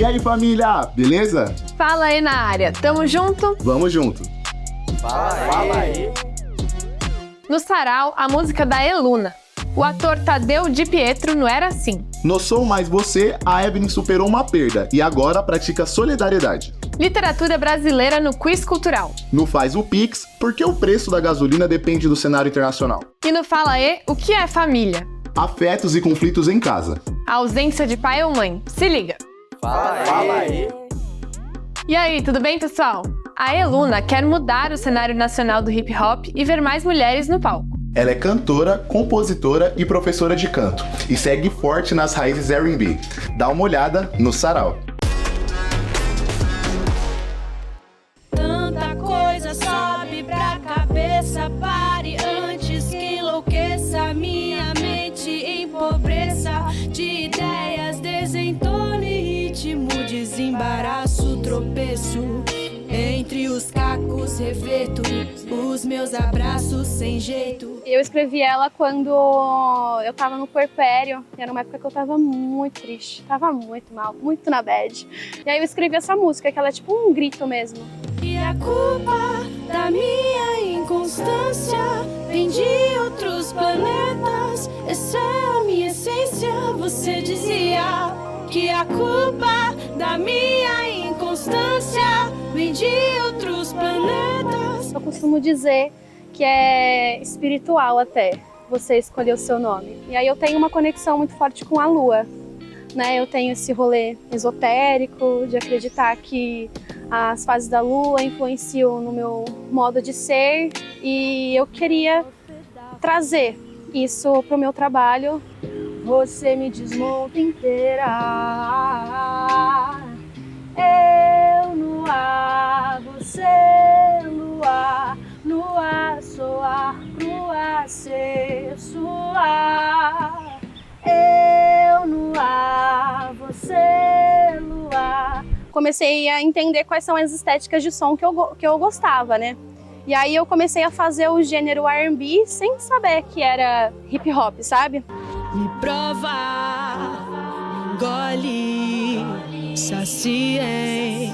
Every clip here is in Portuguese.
E aí, família, beleza? Fala aí na área, tamo junto? Vamos junto. Fala aí. No Sarau, a música da Eluna. O ator Tadeu Di Pietro não era assim. No Sou Mais Você, a Evelyn superou uma perda e agora pratica solidariedade. Literatura brasileira no quiz cultural. No Faz o Pix, porque o preço da gasolina depende do cenário internacional. E no Fala aí, o que é família? Afetos e conflitos em casa. A ausência de pai ou mãe. Se liga. Fala aí. E aí, tudo bem, pessoal? A Eluna quer mudar o cenário nacional do hip hop e ver mais mulheres no palco. Ela é cantora, compositora e professora de canto e segue forte nas raízes R&B. Dá uma olhada no Sarau. Tanta coisa sobe pra cabeça, pare antes que enlouqueça. Minha mente empobreça de ideias, desentone ritmo, desembaraço, tropeço. Entre os cacos reverto os meus abraços sem jeito. Eu escrevi ela quando eu tava no puerpério, era uma época que eu tava muito triste, tava muito mal, muito na bad. E aí eu escrevi essa música, que ela é tipo um grito mesmo. E a culpa da minha inconstância vem de outros planetas, essa é a minha essência. Você dizia que a culpa da minha inconstância vem de outros planetas. Eu costumo dizer que é espiritual até você escolher o seu nome. E aí eu tenho uma conexão muito forte com a lua, né? Eu tenho esse rolê esotérico de acreditar que as fases da lua influenciam no meu modo de ser e eu queria trazer isso para o meu trabalho. Você me desmonta inteira, eu no ar, você lua, no ar soar, pro ar ser suar. Eu no ar, você lua. Comecei a entender quais são as estéticas de som que eu gostava, né? E aí eu comecei a fazer o gênero R&B sem saber que era hip hop, sabe? Me prova, engole, saciei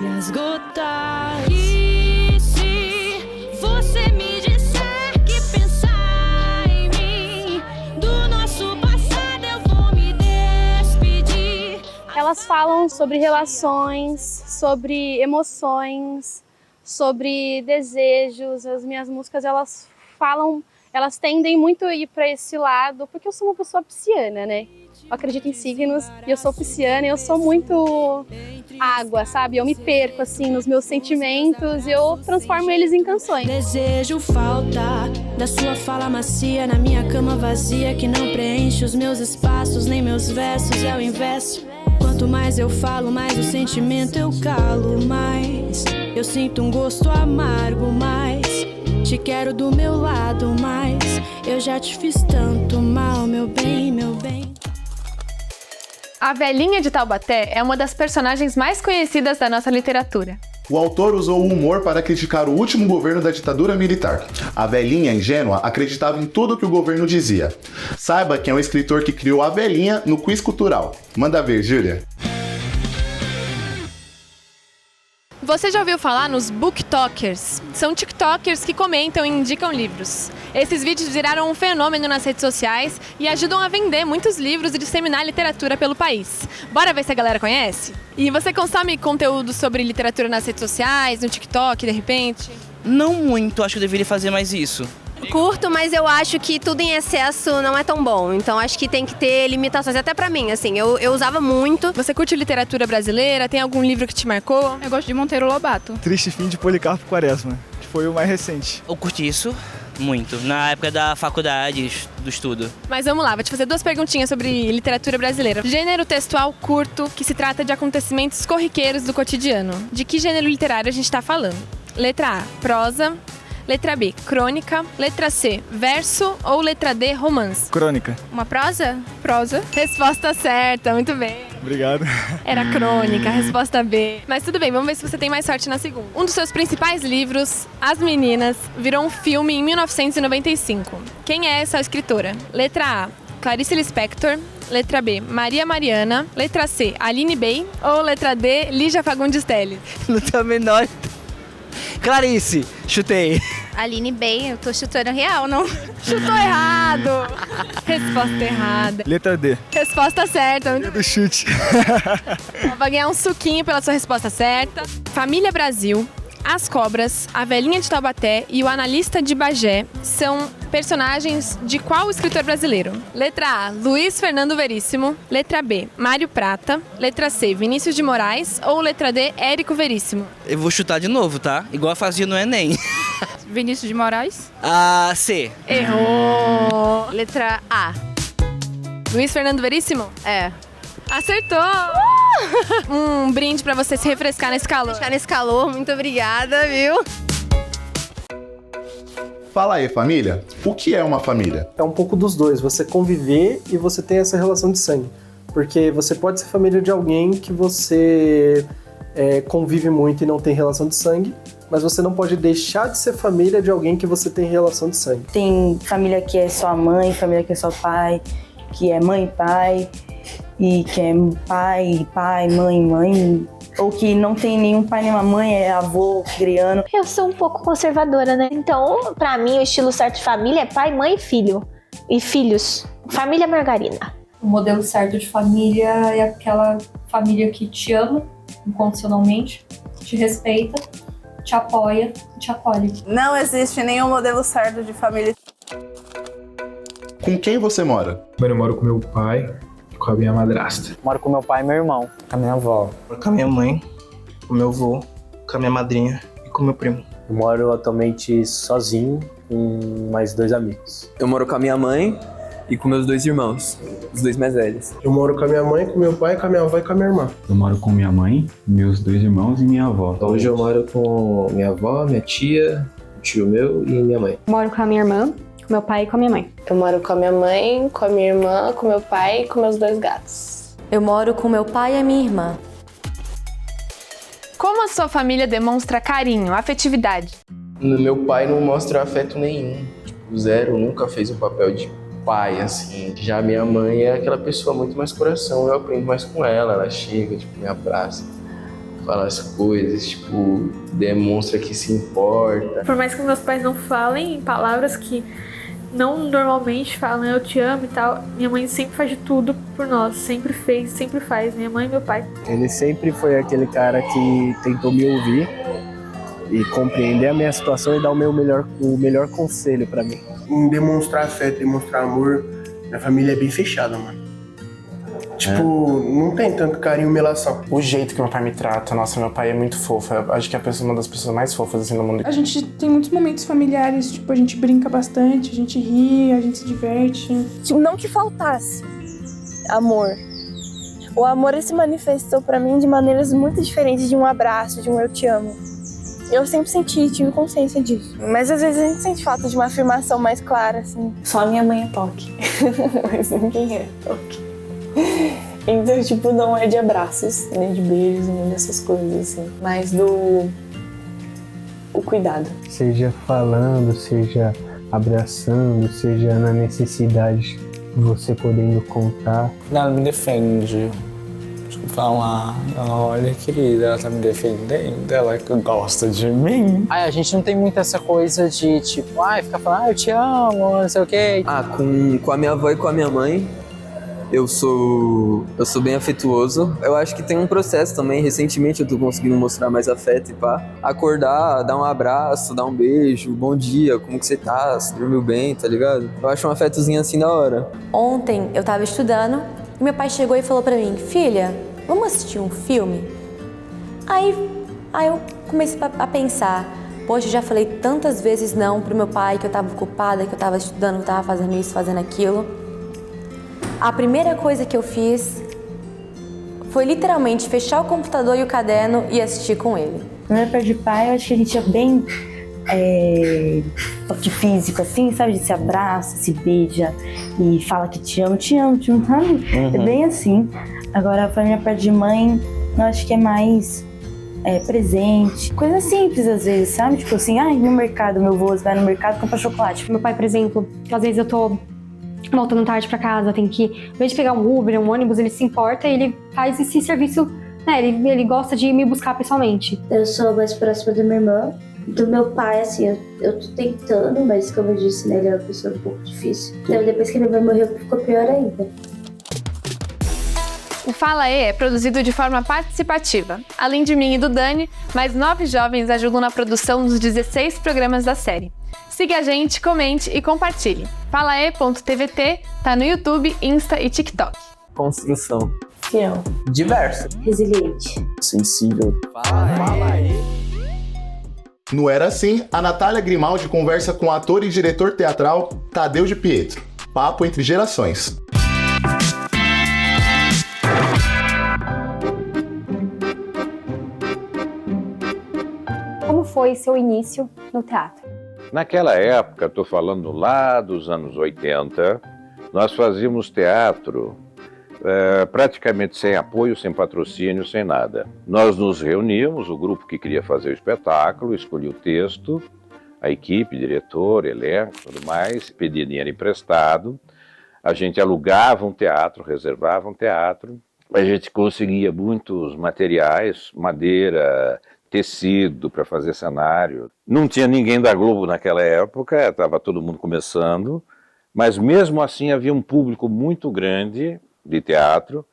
minhas gotas. E se você me disser que pensar em mim, do nosso passado eu vou me despedir. Elas falam sobre relações, sobre emoções, sobre desejos. As minhas músicas, elas tendem muito a ir para esse lado, porque eu sou uma pessoa pisciana, né? Eu acredito em signos e eu sou pisciana e eu sou muito água, sabe? Eu me perco, assim, nos meus sentimentos e eu transformo eles em canções. Desejo falta da sua fala macia na minha cama vazia que não preenche os meus espaços, nem meus versos, é o inverso. Quanto mais eu falo, mais o sentimento eu calo, mais eu sinto um gosto amargo, mais te quero do meu lado, mas eu já te fiz tanto mal, meu bem, meu bem. A Velhinha de Taubaté é uma das personagens mais conhecidas da nossa literatura. O autor usou o humor para criticar o último governo da ditadura militar. A velhinha ingênua acreditava em tudo que o governo dizia. Saiba que é um escritor que criou a velhinha no quiz cultural. Manda ver, Júlia. Você já ouviu falar nos booktokers? São tiktokers que comentam e indicam livros. Esses vídeos viraram um fenômeno nas redes sociais e ajudam a vender muitos livros e disseminar literatura pelo país. Bora ver se a galera conhece? E você consome conteúdo sobre literatura nas redes sociais, no TikTok, de repente? Não muito, acho que eu deveria fazer mais isso. Curto, mas eu acho que tudo em excesso não é tão bom. Então acho que tem que ter limitações, até pra mim, assim. Eu usava muito. Você curte literatura brasileira? Tem algum livro que te marcou? Eu gosto de Monteiro Lobato. Triste Fim de Policarpo Quaresma, que foi o mais recente. Eu curti isso muito, na época da faculdade, do estudo. Mas vamos lá, vou te fazer 2 perguntinhas sobre literatura brasileira. Gênero textual curto, que se trata de acontecimentos corriqueiros do cotidiano. De que gênero literário a gente tá falando? Letra A, prosa. Letra B, crônica. Letra C, verso. Ou letra D, romance? Crônica. Uma prosa? Prosa. Resposta certa, muito bem. Obrigado. Era crônica, resposta B. Mas tudo bem, vamos ver se você tem mais sorte na segunda. Um dos seus principais livros, As Meninas, virou um filme em 1995. Quem é essa escritora? Letra A, Clarice Lispector. Letra B, Maria Mariana. Letra C, Aline Bey. Ou letra D, Lígia Fagundes Telles? Não tenho a menor. Clarice, chutei. Aline Bey, eu tô chutando real, não? Chutou errado. Resposta errada. Letra D. Resposta certa. Muito Do chute. Vai ganhar um suquinho pela sua resposta certa. Família Brasil, As Cobras, A Velhinha de Taubaté e O Analista de Bagé são personagens de qual escritor brasileiro? Letra A, Luiz Fernando Veríssimo. Letra B, Mário Prata. Letra C, Vinícius de Moraes. Ou letra D, Érico Veríssimo? Eu vou chutar de novo, tá? Igual eu fazia no Enem. Vinícius de Moraes. Ah, C. Errou. Letra A. Luiz Fernando Veríssimo? É. Acertou! Um brinde pra você se refrescar nesse calor. Ficar nesse calor, muito obrigada, viu? Fala aí, família. O que é uma família? É um pouco dos dois, você conviver e você ter essa relação de sangue. Porque você pode ser família de alguém que você convive muito e não tem relação de sangue, mas você não pode deixar de ser família de alguém que você tem relação de sangue. Tem família que é só mãe, família que é só pai, que é mãe e pai, e que é pai, mãe, ou que não tem nenhum pai nem uma mãe, é avô criando. Eu sou um pouco conservadora, né? Então, pra mim, o estilo certo de família é pai, mãe e filho. E filhos. Família margarina. O modelo certo de família é aquela família que te ama incondicionalmente, te respeita, te apoia e te acolhe. Não existe nenhum modelo certo de família. Com quem você mora? Eu moro com meu pai e com a minha madrasta. Moro com meu pai e meu irmão, com a minha avó. Moro com a minha mãe, com meu avô, com a minha madrinha e com meu primo. Eu moro atualmente sozinho com mais 2 amigos. Eu moro com a minha mãe e com meus 2 irmãos, os 2 mais velhos. Eu moro com a minha mãe, com meu pai, com a minha avó e com a minha irmã. Eu moro com minha mãe, meus 2 irmãos e minha avó. Hoje eu moro com minha avó, minha tia, um tio meu e minha mãe. Moro com a minha irmã, com meu pai e com a minha mãe. Eu moro com a minha mãe, com a minha irmã, com meu pai e com meus 2 gatos. Eu moro com meu pai e a minha irmã. Como a sua família demonstra carinho, afetividade? Meu pai não mostra afeto nenhum. Tipo, zero, nunca fez um papel de pai, assim. Já minha mãe é aquela pessoa muito mais coração, eu aprendo mais com ela. Ela chega, tipo, me abraça, fala as coisas, tipo, demonstra que se importa. Por mais que meus pais não falem em palavras que não normalmente falam, eu te amo e tal, minha mãe sempre faz de tudo por nós, sempre fez, sempre faz, minha mãe e meu pai. Ele sempre foi aquele cara que tentou me ouvir e compreender a minha situação e dar o melhor conselho pra mim. Em demonstrar afeto, demonstrar amor, minha família é bem fechada, mano. Tipo, não tem tanto carinho e melação. O jeito que meu pai me trata, nossa, meu pai é muito fofo. Eu acho que é uma das pessoas mais fofas assim no mundo. A gente tem muitos momentos familiares, tipo, a gente brinca bastante, a gente ri, a gente se diverte. Não que faltasse amor. O amor se manifestou pra mim de maneiras muito diferentes de um abraço, de um eu te amo. Eu sempre tive consciência disso. Mas às vezes a gente sente falta de uma afirmação mais clara, assim. Só a minha mãe é toque. Mas ninguém é toque. Então, tipo, não é de abraços, nem de beijos, nem dessas coisas, assim. Mas o cuidado. Seja falando, seja abraçando, seja na necessidade, você podendo contar. Ela me defende. Tipo, falar, olha, querida, ela tá me defendendo, ela que gosta de mim. A gente não tem muito essa coisa de, tipo, ficar falando, eu te amo, não sei o quê. Com a minha avó e com a minha mãe, eu sou bem afetuoso. Eu acho que tem um processo também. Recentemente eu tô conseguindo mostrar mais afeto e pá. Acordar, dar um abraço, dar um beijo, bom dia, como que você tá? Você dormiu bem, tá ligado? Eu acho um afetozinho assim da hora. Ontem eu tava estudando e meu pai chegou e falou pra mim, filha, vamos assistir um filme? Aí eu comecei a pensar, poxa, eu já falei tantas vezes não pro meu pai que eu tava ocupada, que eu tava estudando, que eu tava fazendo isso, fazendo aquilo. A primeira coisa que eu fiz foi literalmente fechar o computador e o caderno e assistir com ele. Primeiro perto de pai, eu acho que a gente é bem de físico, assim, sabe? De se abraça, se beija e fala que te amo, sabe? Uhum. É bem assim. Agora, a família perto de mãe, eu acho que é mais presente. Coisa simples, às vezes, sabe? Tipo assim, no mercado, meu avô vai no mercado e compra chocolate. Meu pai, por exemplo, às vezes eu tô voltando tarde pra casa, tem que, em vez de pegar um Uber, um ônibus, ele se importa e ele faz esse serviço, né? Ele gosta de me buscar pessoalmente. Eu sou mais próxima da minha irmã. Do meu pai, assim, eu tô tentando, mas como eu disse, né, ele é uma pessoa um pouco difícil. Então depois que minha mãe morreu, ficou pior ainda. O Fala E é produzido de forma participativa. Além de mim e do Dani, mais 9 jovens ajudam na produção dos 16 programas da série. Siga a gente, comente e compartilhe. falae.tvt tá no YouTube, Insta e TikTok. Construção. Fiel. Diverso. Resiliente. Sensível. Fala aí. No Era Assim, a Natália Grimaldi conversa com o ator e diretor teatral Tadeu de Pietro. Papo entre gerações. Como foi seu início no teatro? Naquela época, estou falando lá dos anos 80, nós fazíamos teatro praticamente sem apoio, sem patrocínio, sem nada. Nós nos reuníamos, o grupo que queria fazer o espetáculo, escolhia o texto, a equipe, diretor, elenco, tudo mais, pedia dinheiro emprestado, a gente alugava um teatro, reservava um teatro, a gente conseguia muitos materiais, madeira, tecido para fazer cenário. Não tinha ninguém da Globo naquela época, estava todo mundo começando, mas mesmo assim havia um público muito grande de teatro,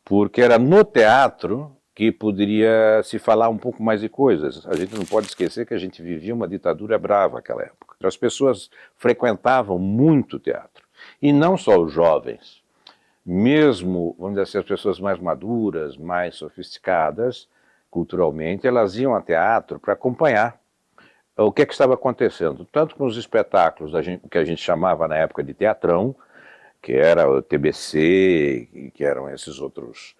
porque era no teatro que poderia se falar um pouco mais de coisas. A gente não pode esquecer que a gente vivia uma ditadura brava naquela época. As pessoas frequentavam muito teatro, e não só os jovens. Mesmo, vamos dizer assim, as pessoas mais maduras, mais sofisticadas, culturalmente, elas iam a teatro para acompanhar o que estava acontecendo, tanto com os espetáculos que a gente chamava na época de teatrão, que era o TBC, que eram esses outros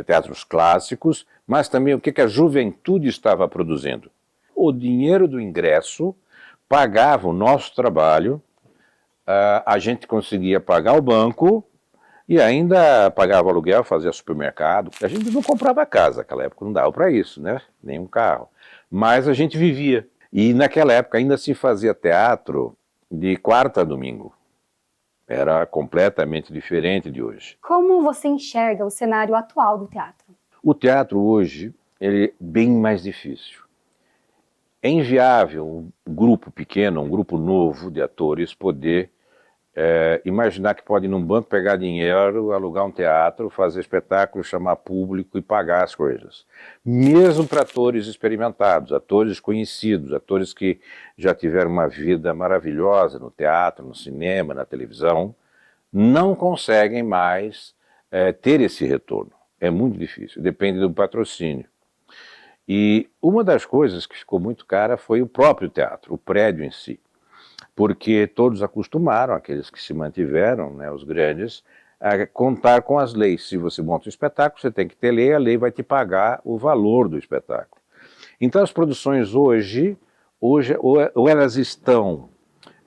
teatros clássicos, mas também o que a juventude estava produzindo. O dinheiro do ingresso pagava o nosso trabalho, a gente conseguia pagar o banco e ainda pagava aluguel, fazia supermercado. A gente não comprava casa, naquela época não dava para isso, né? Nem um carro. Mas a gente vivia. E naquela época ainda se fazia teatro de quarta a domingo. Era completamente diferente de hoje. Como você enxerga o cenário atual do teatro? O teatro hoje ele é bem mais difícil. É inviável um grupo pequeno, um grupo novo de atores poder imaginar que pode ir num banco, pegar dinheiro, alugar um teatro, fazer espetáculo, chamar público e pagar as coisas. Mesmo para atores experimentados, atores conhecidos, atores que já tiveram uma vida maravilhosa no teatro, no cinema, na televisão, não conseguem mais ter esse retorno. É muito difícil, depende do patrocínio. E uma das coisas que ficou muito cara foi o próprio teatro, o prédio em si. Porque todos acostumaram, aqueles que se mantiveram, né, os grandes, a contar com as leis. Se você monta um espetáculo, você tem que ter lei, a lei vai te pagar o valor do espetáculo. Então as produções hoje ou elas estão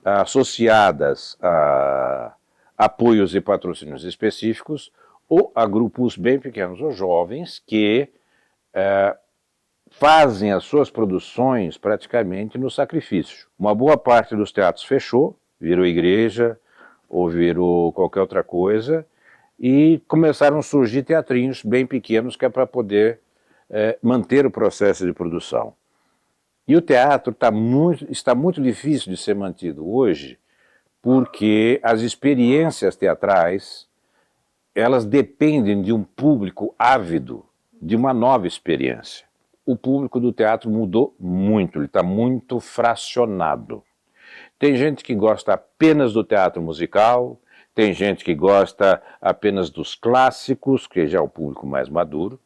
associadas a apoios e patrocínios específicos, ou a grupos bem pequenos ou jovens que fazem as suas produções praticamente no sacrifício. Uma boa parte dos teatros fechou, virou igreja ou virou qualquer outra coisa, e começaram a surgir teatrinhos bem pequenos que é para poder manter o processo de produção. E o teatro está muito difícil de ser mantido hoje, porque as experiências teatrais, elas dependem de um público ávido de uma nova experiência. O público do teatro mudou muito, ele está muito fracionado. Tem gente que gosta apenas do teatro musical, tem gente que gosta apenas dos clássicos, que já é o público mais maduro,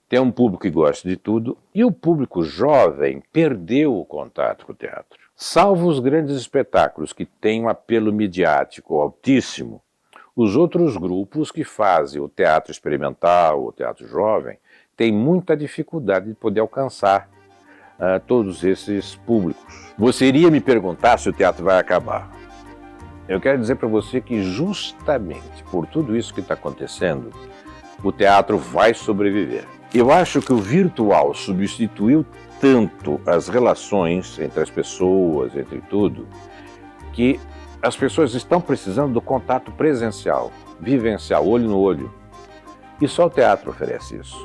tem um público que gosta de tudo, e o público jovem perdeu o contato com o teatro. Salvo os grandes espetáculos que têm um apelo midiático altíssimo, os outros grupos que fazem o teatro experimental, o teatro jovem, tem muita dificuldade de poder alcançar todos esses públicos. Você iria me perguntar se o teatro vai acabar. Eu quero dizer para você que justamente por tudo isso que está acontecendo, o teatro vai sobreviver. Eu acho que o virtual substituiu tanto as relações entre as pessoas, entre tudo, que As pessoas estão precisando do contato presencial, vivencial, olho no olho. E só o teatro oferece isso.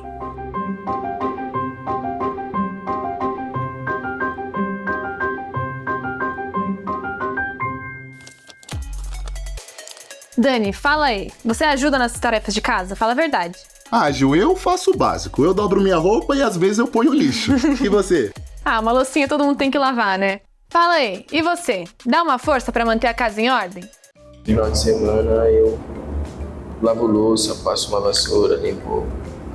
Dani, fala aí. Você ajuda nas tarefas de casa? Fala a verdade. Ah, Gil, eu faço o básico. Eu dobro minha roupa e às vezes eu ponho lixo. E você? Ah, uma loucinha todo mundo tem que lavar, né? Fala aí, e você? Dá uma força pra manter a casa em ordem? No final de semana eu lavo louça, passo uma vassoura, limpo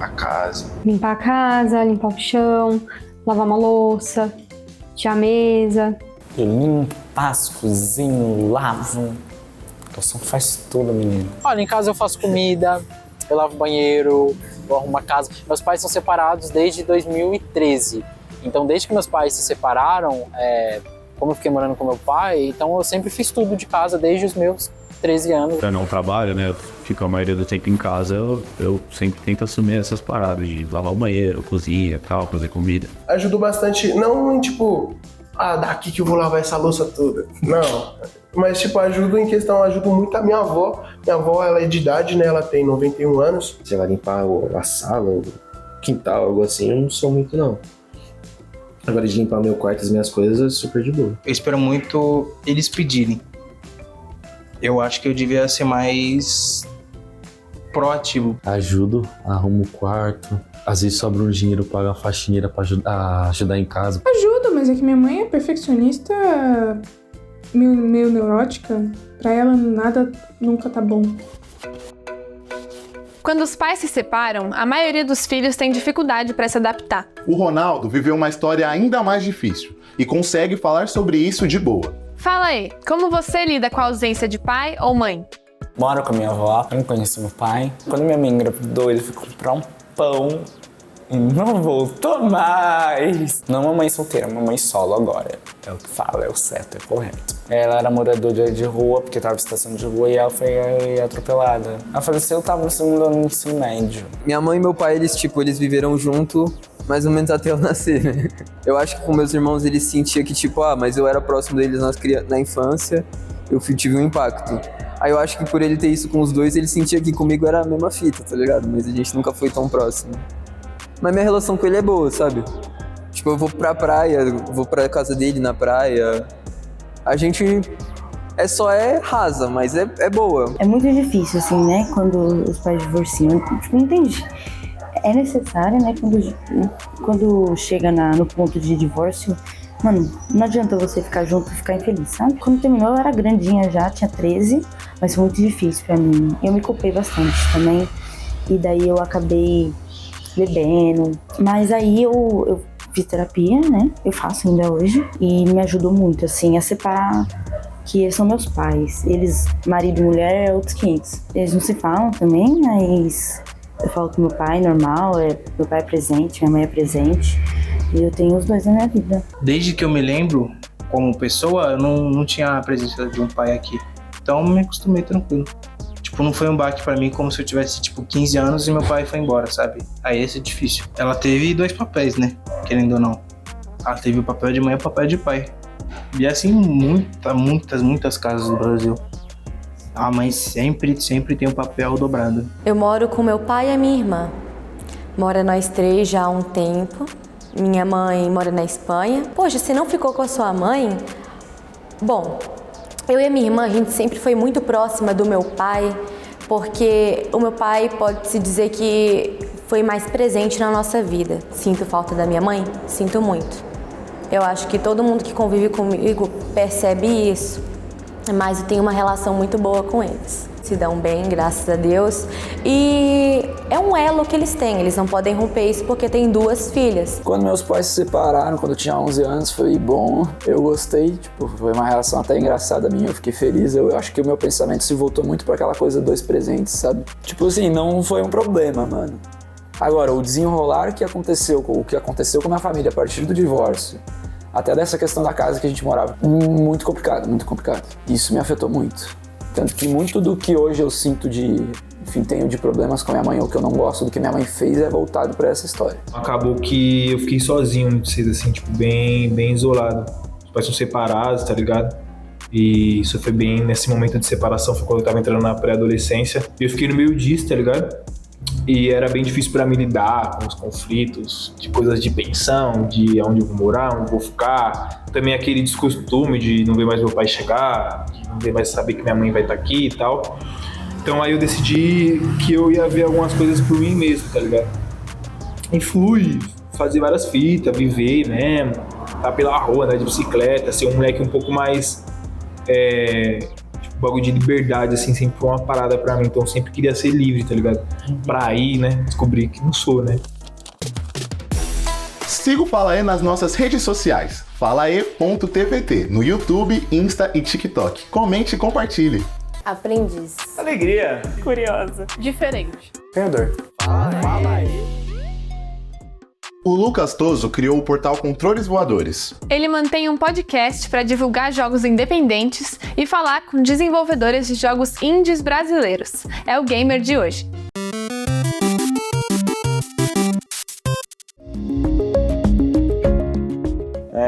a casa. Limpar a casa, limpar o chão, lavar uma louça, tirar a mesa. Eu limpo, passo, cozinho, lavo. O Calção faz tudo, menino. Olha, em casa eu faço comida, eu lavo o banheiro, eu arrumo a casa. Meus pais são separados desde 2013. Então, desde que meus pais se separaram, como eu fiquei morando com meu pai, então eu sempre fiz tudo de casa desde os meus 13 anos. Eu não trabalho, né? Eu fico a maioria do tempo em casa, eu sempre tento assumir essas paradas de lavar o banheiro, cozinha, tal, fazer comida. Ajudou bastante, não tipo, daqui que eu vou lavar essa louça toda. Não. Mas, tipo, ajudo muito a minha avó. Minha avó, ela é de idade, né? Ela tem 91 anos. Você vai limpar a sala, o quintal, algo assim, eu não sou muito, não. Agora, de limpar meu quarto, as minhas coisas, é super de boa. Eu espero muito eles pedirem. Eu acho que eu devia ser mais proativo. Ajudo, arrumo o quarto. Às vezes sobra um dinheiro, pago a faxineira pra ajudar em casa. Ajudo, mas é que minha mãe é perfeccionista, meio neurótica. Pra ela, nada nunca tá bom. Quando os pais se separam, a maioria dos filhos tem dificuldade para se adaptar. O Ronaldo viveu uma história ainda mais difícil e consegue falar sobre isso de boa. Fala aí, como você lida com a ausência de pai ou mãe? Moro com a minha avó, eu não conheço meu pai. Quando minha mãe engravidou, ele foi comprar um pão e não voltou mais. Não uma mãe solteira, uma mãe solo agora. É o que fala, é o certo, é correto. Ela era moradora de rua, porque estava em estação de rua, e ela foi atropelada. Ela faleceu, eu tava no segundo ano do ensino médio. Minha mãe e meu pai, eles viveram junto mais ou menos até eu nascer, né? Eu acho que com meus irmãos, eles sentiam que mas eu era próximo deles na infância, eu tive um impacto. Aí eu acho que por ele ter isso com os dois, ele sentia que comigo era a mesma fita, tá ligado? Mas a gente nunca foi tão próximo. Mas minha relação com ele é boa, sabe? Tipo, eu vou pra praia, vou pra casa dele na praia. A gente é rasa, mas é boa. É muito difícil, assim, né? Quando os pais divorciam. Tipo, não entendi. É necessário, né? Quando chega no ponto de divórcio, mano, não adianta você ficar junto e ficar infeliz, sabe? Quando terminou, eu era grandinha já, tinha 13, mas foi muito difícil pra mim. Eu me culpei bastante também. E daí eu acabei bebendo. Mas aí eu fiz terapia, né? Eu faço ainda hoje. E me ajudou muito, assim, a separar que são meus pais. Eles, marido e mulher, é outros 500. Eles não se falam também, mas eu falo com meu pai, normal. Meu pai é presente, minha mãe é presente. E eu tenho os dois na minha vida. Desde que eu me lembro, como pessoa, eu não tinha a presença de um pai aqui. Então eu me acostumei tranquilo. Tipo, não foi um baque pra mim como se eu tivesse, 15 anos e meu pai foi embora, sabe? Aí esse é difícil. Ela teve 2 papéis, né? Querendo ou não. Ela teve o papel de mãe e o papel de pai. E assim, muitas casas do Brasil. A mãe sempre tem um papel dobrado. Eu moro com meu pai e a minha irmã. Mora nós 3 já há um tempo. Minha mãe mora na Espanha. Poxa, você não ficou com a sua mãe? Bom, eu e a minha irmã, a gente sempre foi muito próxima do meu pai, porque o meu pai pode-se dizer que foi mais presente na nossa vida. Sinto falta da minha mãe? Sinto muito. Eu acho que todo mundo que convive comigo percebe isso, mas eu tenho uma relação muito boa com eles. Se dão bem, graças a Deus. E é um elo que eles têm, eles não podem romper isso porque tem 2 filhas. Quando meus pais se separaram, quando eu tinha 11 anos, foi bom, eu gostei, foi uma relação até engraçada minha, eu fiquei feliz. Eu acho que o meu pensamento se voltou muito pra aquela coisa 2 presentes, sabe? Não foi um problema, mano. Agora, o desenrolar o que aconteceu com a minha família a partir do divórcio, até dessa questão da casa que a gente morava, muito complicado, muito complicado. Isso me afetou muito. Tanto que muito do que hoje eu sinto tenho de problemas com a minha mãe, ou que eu não gosto do que minha mãe fez, é voltado pra essa história. Acabou que eu fiquei sozinho muito cedo, bem isolado. Os pais são separados, tá ligado? E isso foi bem nesse momento de separação, foi quando eu tava entrando na pré-adolescência. E eu fiquei no meio disso, tá ligado? E era bem difícil pra mim lidar com os conflitos, de coisas de pensão, de onde eu vou morar, onde eu vou ficar. Também aquele descostume de não ver mais meu pai chegar, de não ver mais saber que minha mãe vai estar aqui e tal. Então aí eu decidi que eu ia ver algumas coisas por mim mesmo, tá ligado? E fui fazer várias fitas, viver mesmo, tá pela rua, andar de bicicleta, ser um moleque um pouco mais... tipo, bagulho de liberdade, assim, sempre foi uma parada pra mim. Então eu sempre queria ser livre, tá ligado? Pra ir, né? Descobrir que não sou, né? Siga o Fala E nas nossas redes sociais. falae.tpt, no YouTube, Insta e TikTok. Comente e compartilhe. Aprendiz. Alegria. Curiosa. Diferente. Ganhador. Fala aí. O Lucas Toso criou o portal Controles Voadores. Ele mantém um podcast para divulgar jogos independentes e falar com desenvolvedores de jogos indies brasileiros. É o gamer de hoje.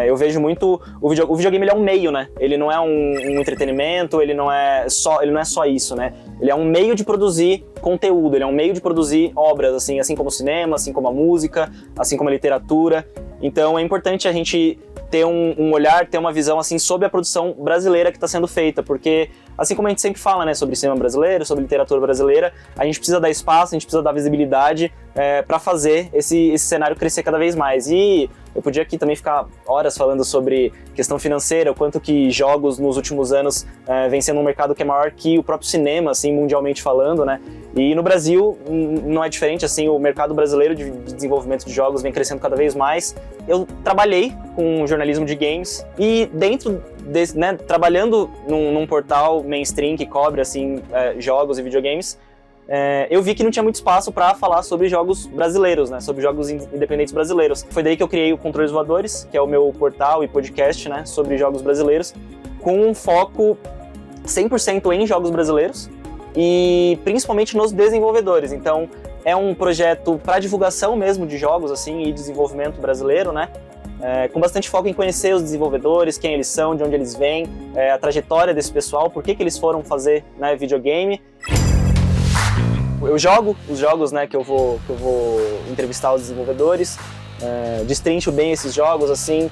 Eu vejo muito o videogame, ele é um meio, né? Ele não é um entretenimento, ele não é só isso, né? Ele é um meio de produzir conteúdo, ele é um meio de produzir obras, assim como o cinema, assim como a música, assim como a literatura. Então é importante a gente ter um olhar, ter uma visão assim sobre a produção brasileira que está sendo feita, porque assim como a gente sempre fala, né, sobre cinema brasileiro, sobre literatura brasileira, a gente precisa dar espaço, a gente precisa dar visibilidade para fazer esse cenário crescer cada vez mais. E eu podia aqui também ficar horas falando sobre questão financeira, o quanto que jogos nos últimos anos vem sendo um mercado que é maior que o próprio cinema, assim, mundialmente falando, né? E no Brasil não é diferente, assim, o mercado brasileiro de desenvolvimento de jogos vem crescendo cada vez mais. Eu trabalhei com jornalismo de games e dentro desse, né, trabalhando num portal mainstream que cobre, assim, jogos e videogames, eu vi que não tinha muito espaço para falar sobre jogos brasileiros, né, sobre jogos independentes brasileiros. Foi daí que eu criei o Controles Voadores, que é o meu portal e podcast, né, sobre jogos brasileiros, com um foco 100% em jogos brasileiros e principalmente nos desenvolvedores. Então é um projeto para divulgação mesmo de jogos assim e desenvolvimento brasileiro, né? Com bastante foco em conhecer os desenvolvedores, quem eles são, de onde eles vêm, a trajetória desse pessoal, por que eles foram fazer, né, videogame. Eu jogo os jogos, né, que eu vou entrevistar os desenvolvedores, destrincho bem esses jogos, assim,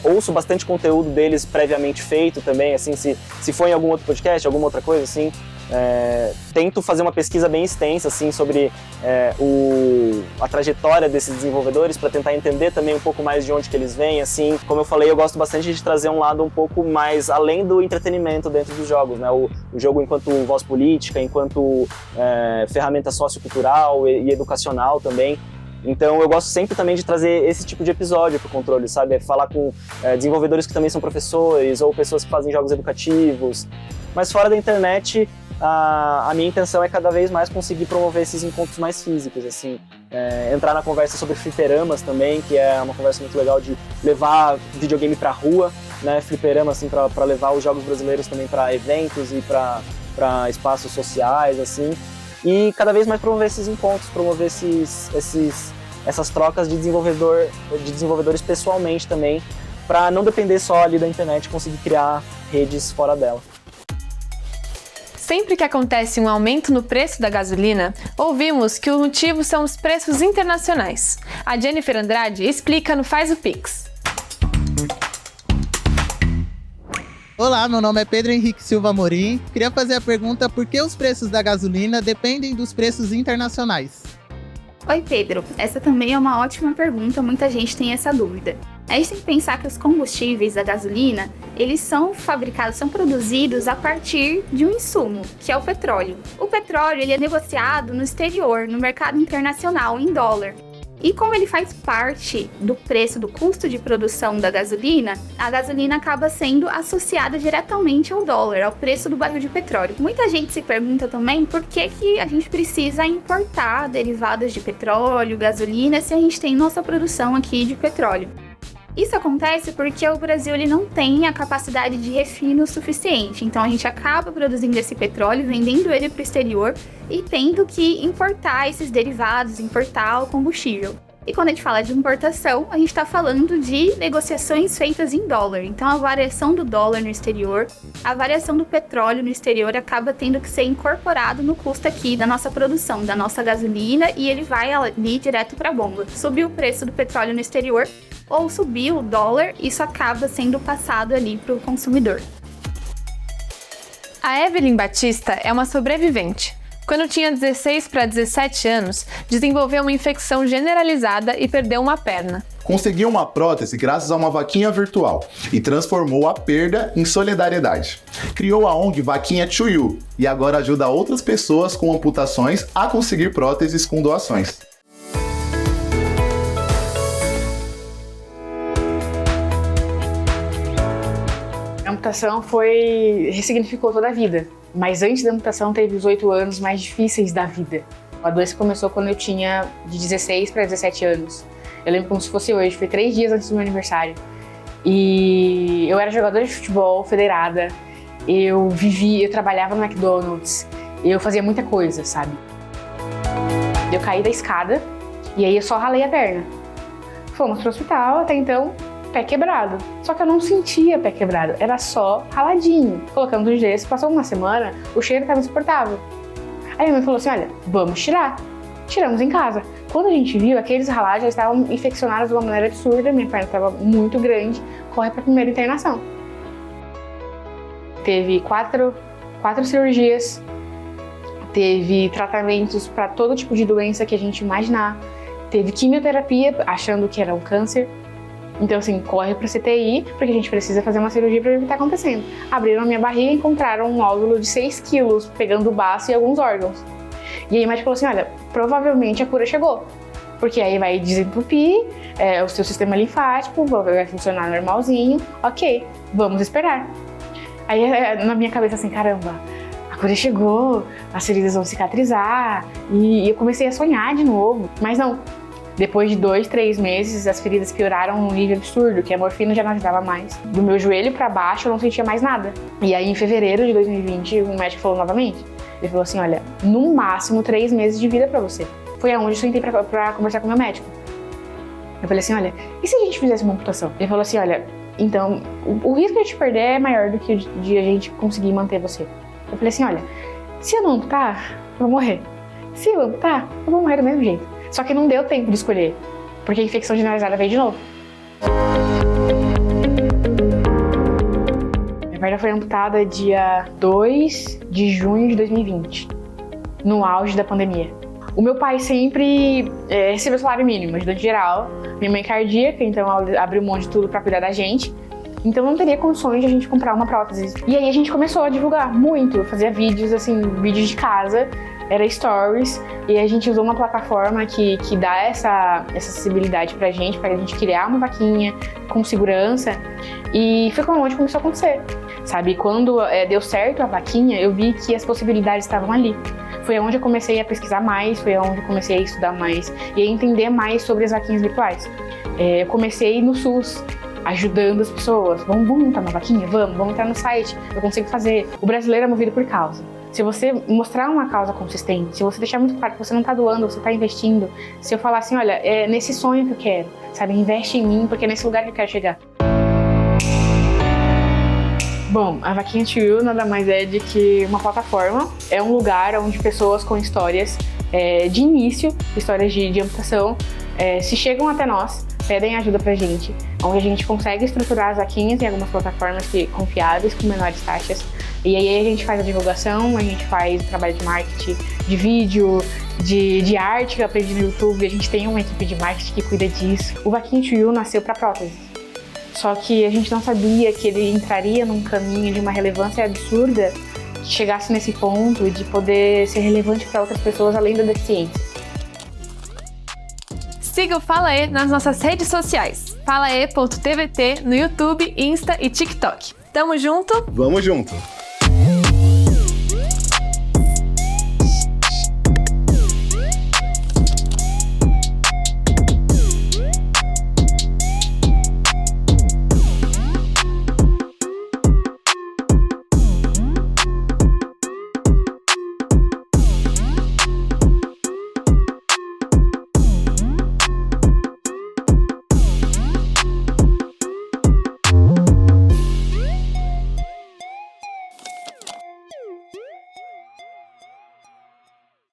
ouço bastante conteúdo deles previamente feito também, assim, se for em algum outro podcast, alguma outra coisa, assim, tento fazer uma pesquisa bem extensa, assim, sobre a trajetória desses desenvolvedores para tentar entender também um pouco mais de onde que eles vêm, assim. Como eu falei, eu gosto bastante de trazer um lado um pouco mais além do entretenimento dentro dos jogos, né? O jogo enquanto voz política, enquanto ferramenta sociocultural e educacional também. Então eu gosto sempre também de trazer esse tipo de episódio pro Controle, sabe? Falar com desenvolvedores que também são professores ou pessoas que fazem jogos educativos. Mas fora da internet, a minha intenção é cada vez mais conseguir promover esses encontros mais físicos, assim. Entrar na conversa sobre fliperamas também, que é uma conversa muito legal de levar videogame pra rua, né? Fliperama, assim, pra levar os jogos brasileiros também para eventos e para espaços sociais, assim. E cada vez mais promover esses encontros, promover essas trocas de desenvolvedores pessoalmente também, para não depender só ali da internet e conseguir criar redes fora dela. Sempre que acontece um aumento no preço da gasolina, ouvimos que o motivo são os preços internacionais. A Jennifer Andrade explica no Faz o Pix. Olá, meu nome é Pedro Henrique Silva Amorim. Queria fazer a pergunta por que os preços da gasolina dependem dos preços internacionais? Oi, Pedro. Essa também é uma ótima pergunta, muita gente tem essa dúvida. A gente tem que pensar que os combustíveis da gasolina, eles são fabricados, são produzidos a partir de um insumo, que é o petróleo. O petróleo ele é negociado no exterior, no mercado internacional, em dólar. E como ele faz parte do preço, do custo de produção da gasolina, a gasolina acaba sendo associada diretamente ao dólar, ao preço do barril de petróleo. Muita gente se pergunta também por que a gente precisa importar derivados de petróleo, gasolina, se a gente tem nossa produção aqui de petróleo. Isso acontece porque o Brasil ele não tem a capacidade de refino suficiente, então a gente acaba produzindo esse petróleo, vendendo ele para o exterior e tendo que importar esses derivados, importar o combustível. E quando a gente fala de importação, a gente está falando de negociações feitas em dólar. Então, a variação do dólar no exterior, a variação do petróleo no exterior acaba tendo que ser incorporado no custo aqui da nossa produção, da nossa gasolina, e ele vai ali direto para a bomba. Subiu o preço do petróleo no exterior ou subiu o dólar, isso acaba sendo passado ali para o consumidor. A Evelyn Batista é uma sobrevivente. Quando tinha 16 para 17 anos, desenvolveu uma infecção generalizada e perdeu uma perna. Conseguiu uma prótese graças a uma vaquinha virtual e transformou a perda em solidariedade. Criou a ONG Vaquinha to You e agora ajuda outras pessoas com amputações a conseguir próteses com doações. A amputação ressignificou toda a vida. Mas antes da amputação teve os 8 anos mais difíceis da vida. A doença começou quando eu tinha de 16 para 17 anos. Eu lembro como se fosse hoje, foi 3 dias antes do meu aniversário. E eu era jogadora de futebol, federada. Eu trabalhava no McDonald's. Eu fazia muita coisa, sabe? Eu caí da escada e aí eu só ralei a perna. Fomos pro hospital, até então pé quebrado. Só que eu não sentia pé quebrado, era só raladinho. Colocamos um gesso, passou uma semana, o cheiro estava insuportável. Aí minha mãe falou assim, olha, vamos tirar. Tiramos em casa. Quando a gente viu, aqueles ralados já estavam infeccionados de uma maneira absurda, minha perna estava muito grande, corre para a primeira internação. Teve quatro cirurgias, teve tratamentos para todo tipo de doença que a gente imaginar, teve quimioterapia achando que era um câncer. Então, assim, corre pro CTI, porque a gente precisa fazer uma cirurgia para ver o que está acontecendo. Abriram a minha barriga e encontraram um nódulo de 6 quilos, pegando o baço e alguns órgãos. E aí o médico falou assim, olha, provavelmente a cura chegou. Porque aí vai desentupir, o seu sistema linfático vai funcionar normalzinho. Ok, vamos esperar. Aí na minha cabeça assim, caramba, a cura chegou, as feridas vão cicatrizar. E eu comecei a sonhar de novo, mas não. Depois de 2, 3 meses, as feridas pioraram num nível absurdo, que a morfina já não ajudava mais. Do meu joelho pra baixo, eu não sentia mais nada. E aí, em fevereiro de 2020, o médico falou novamente. Ele falou assim, olha, no máximo 3 meses de vida pra você. Foi aonde eu sentei pra conversar com o meu médico. Eu falei assim, olha, e se a gente fizesse uma amputação? Ele falou assim, olha, então, o risco de te perder é maior do que o de a gente conseguir manter você. Eu falei assim, olha, se eu não amputar, eu vou morrer. Se eu amputar, eu vou morrer do mesmo jeito. Só que não deu tempo de escolher, porque a infecção generalizada veio de novo. Minha perna foi amputada dia 2 de junho de 2020, no auge da pandemia. O meu pai sempre recebeu salário mínimo, ajudante geral. Minha mãe cardíaca, então ela abriu mão de tudo pra cuidar da gente. Então não teria condições de a gente comprar uma prótese. E aí a gente começou a divulgar muito, fazia vídeos, assim, vídeos de casa. Era stories, e a gente usou uma plataforma que dá essa acessibilidade pra gente criar uma vaquinha com segurança, e foi onde começou a acontecer, sabe? Quando deu certo a vaquinha, eu vi que as possibilidades estavam ali. Foi onde eu comecei a pesquisar mais, foi onde eu comecei a estudar mais e a entender mais sobre as vaquinhas virtuais. Eu comecei no SUS, ajudando as pessoas. Vamos montar uma vaquinha? Vamos entrar no site, eu consigo fazer. O brasileiro é movido por causa. Se você mostrar uma causa consistente, se você deixar muito claro que você não está doando, você está investindo, se eu falar assim, olha, é nesse sonho que eu quero, sabe, investe em mim, porque é nesse lugar que eu quero chegar. Bom, a Vaquinha to You nada mais é de que uma plataforma, é um lugar onde pessoas com histórias de início, histórias de amputação, se chegam até nós, pedem ajuda pra gente, onde a gente consegue estruturar as vaquinhas em algumas plataformas confiáveis, com menores taxas. E aí a gente faz a divulgação, a gente faz o trabalho de marketing, de vídeo, de arte que eu aprendi no YouTube. A gente tem uma equipe de marketing que cuida disso. O Vaquinha to You nasceu para prótese. Só que a gente não sabia que ele entraria num caminho de uma relevância absurda, que chegasse nesse ponto de poder ser relevante para outras pessoas além da deficiência. Siga o Fala E nas nossas redes sociais. falae.tvt no YouTube, Insta e TikTok. Tamo junto? Vamos junto!